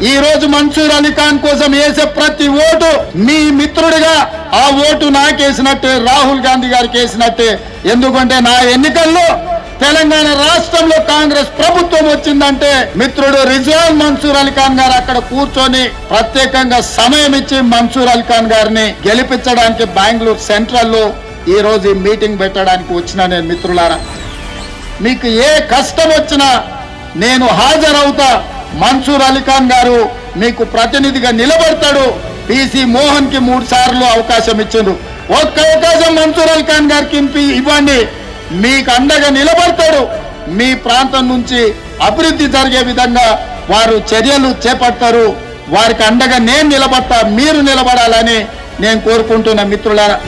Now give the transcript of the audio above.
ఈ రోజు మన్సూర్ అలీ ఖాన్ కోసం వేసే ప్రతి ఓటు మీ మిత్రుడిగా ఆ ఓటు నాకేసినట్టే, రాహుల్ గాంధీ గారికి వేసినట్టే. ఎందుకంటే నా ఎన్నికల్లో తెలంగాణ రాష్ట్రంలో కాంగ్రెస్ ప్రభుత్వం వచ్చిందంటే మిత్రుడు రిజ్వాన్ మన్సూర్ అలీ ఖాన్ గారు అక్కడ కూర్చొని ప్రత్యేకంగా సమయం ఇచ్చి మన్సూర్ అలీ ఖాన్ గారిని గెలిపించడానికి బెంగళూరు సెంట్రల్ లో ఈ రోజు ఈ మీటింగ్ పెట్టడానికి వచ్చిన నేను మిత్రులారా, మీకు ఏ కష్టం వచ్చినా నేను హాజరవుతా. మన్సూర్ అలీ ఖాన్ గారు మీకు ప్రతినిధిగా నిలబడతాడు. పిసి మోహన్ కి 3 సార్లు అవకాశం ఇచ్చిండు. ఒక్క అవకాశం మన్సూర్ అలీ ఖాన్ గారికి ఇవ్వండి, మీకు అండగా నిలబడతాడు. మీ ప్రాంతం నుంచి అభివృద్ధి జరిగే విధంగా వారు చర్యలు చేపడతారు. వారికి అండగా నేను నిలబడతా, మీరు నిలబడాలని నేను కోరుకుంటున్న మిత్రులారా.